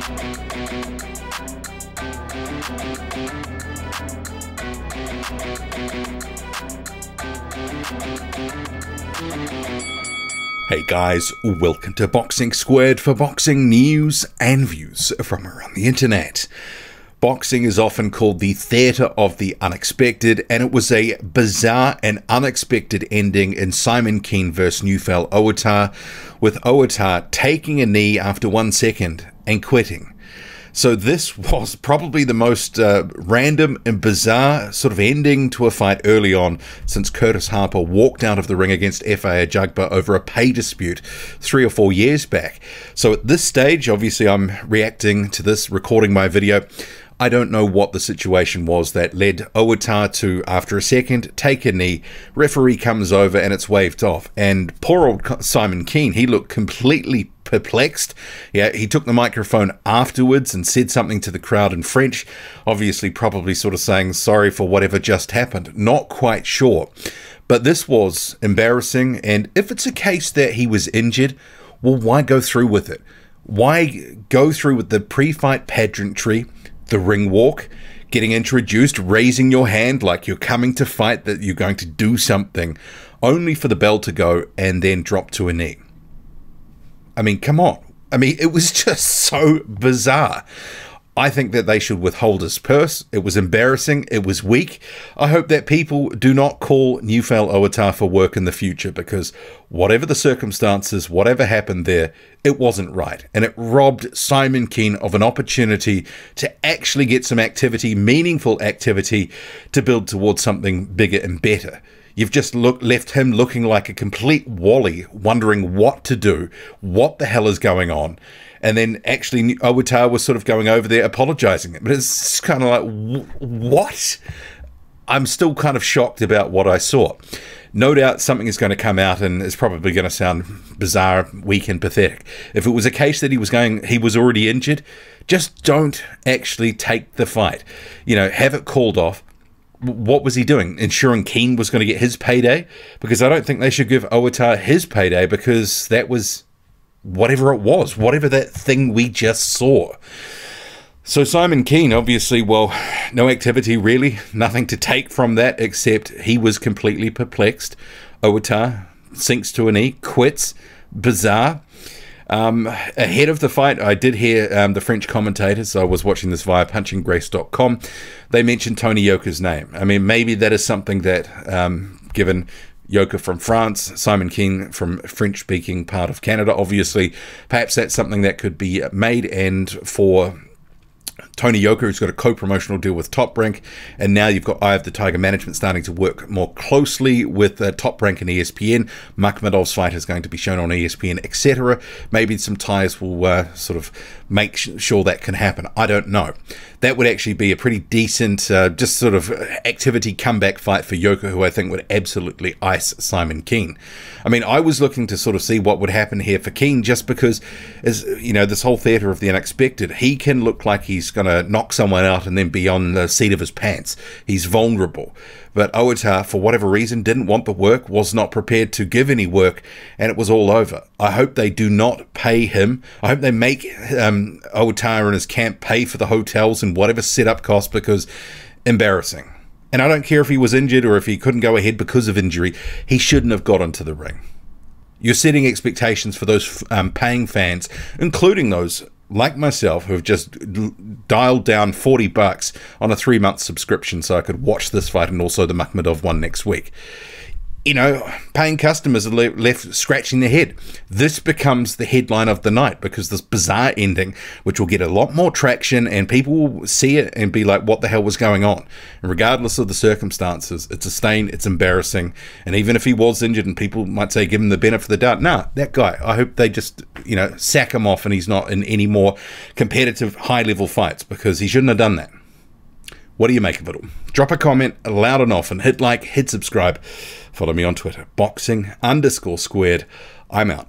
Hey guys, welcome to Boxing Squared for boxing news and views from around the internet. Boxing is often called the theatre of the unexpected, and it was a bizarre and unexpected ending in Simon Kean vs Newfel Ouatah, with Ouatah taking a knee after 1 second and quitting. So this was probably the most random and bizarre sort of ending to a fight early on since Curtis Harper walked out of the ring against F.A. Ajagba over a pay dispute 3 or 4 years back. So at this stage, obviously I'm reacting to this, recording my video. I don't know what the situation was that led Ouatah to, after a second, take a knee. Referee comes over and it's waved off. And poor old Simon Kean, he looked completely perplexed. Yeah, he took the microphone afterwards and said something to the crowd in French, obviously probably sort of saying sorry for whatever just happened. Not quite sure. But this was embarrassing, and if it's a case that he was injured, well, why go through with it? Why go through with the pre-fight pageantry, the ring walk, getting introduced, raising your hand like you're coming to fight, that you're going to do something, only for the bell to go and then drop to a knee? I mean, come on. I mean, it was just so bizarre. I think that they should withhold his purse. It was embarrassing. It was weak. I hope that people do not call Newfel Ouatah for work in the future, because whatever the circumstances, whatever happened there, it wasn't right. And it robbed Simon Kean of an opportunity to actually get some activity, meaningful activity, to build towards something bigger and better. You've just left him looking like a complete wally, wondering what to do, what the hell is going on. And then actually Ouatah was sort of going over there apologizing. But it's kind of like, what? I'm still kind of shocked about what I saw. No doubt something is going to come out and it's probably going to sound bizarre, weak and pathetic. If it was a case that he was already injured, just don't actually take the fight. You know, have it called off. What was he doing? Ensuring Kean was going to get his payday? Because I don't think they should give Ouatah his payday, because that was whatever it was, whatever that thing we just saw. So Simon Kean, obviously, well, no activity really, nothing to take from that except he was completely perplexed. Ouatah sinks to a knee, quits. Bizarre. Ahead of the fight, I did hear the French commentators. I was watching this via punchinggrace.com. They mentioned Tony Yoka's name. I mean, maybe that is something that, given Yoka from France, Simon Kean from French-speaking part of Canada, obviously, perhaps that's something that could be made. And for Tony Yoka, who's got a co-promotional deal with Top Rank, and now you've got Eye of the Tiger management starting to work more closely with Top Rank and ESPN. Makhmedov's fight is going to be shown on ESPN, etc. Maybe some ties will sort of make sure that can happen. I don't know. That would actually be a pretty decent, just sort of activity comeback fight for Yoka, who I think would absolutely ice Simon Kean. I mean, I was looking to sort of see what would happen here for Kean, just because, as you know, this whole theatre of the unexpected, he can look like he's going to knock someone out and then be on the seat of his pants. He's vulnerable. But Ouatah, for whatever reason, didn't want the work, was not prepared to give any work, and it was all over. I hope they do not pay him. I hope they make Ouatah and his camp pay for the hotels and whatever setup costs, because embarrassing. And I don't care if he was injured or if he couldn't go ahead because of injury. He shouldn't have got into the ring. You're setting expectations for those paying fans, including those like myself, who have just dialed down $40 on a 3-month subscription so I could watch this fight and also the Makhmedov one next week. You know, paying customers are left scratching their head. This becomes the headline of the night, because this bizarre ending, which will get a lot more traction, and people will see it and be like, what the hell was going on? And regardless of the circumstances, it's a stain, it's embarrassing. And even if he was injured, and people might say, give him the benefit of the doubt, nah, that guy, I hope they just, you know, sack him off and he's not in any more competitive high-level fights, because he shouldn't have done that. What do you make of it all? Drop a comment loud and often. Hit like, hit subscribe. Follow me on Twitter, boxing_squared. I'm out.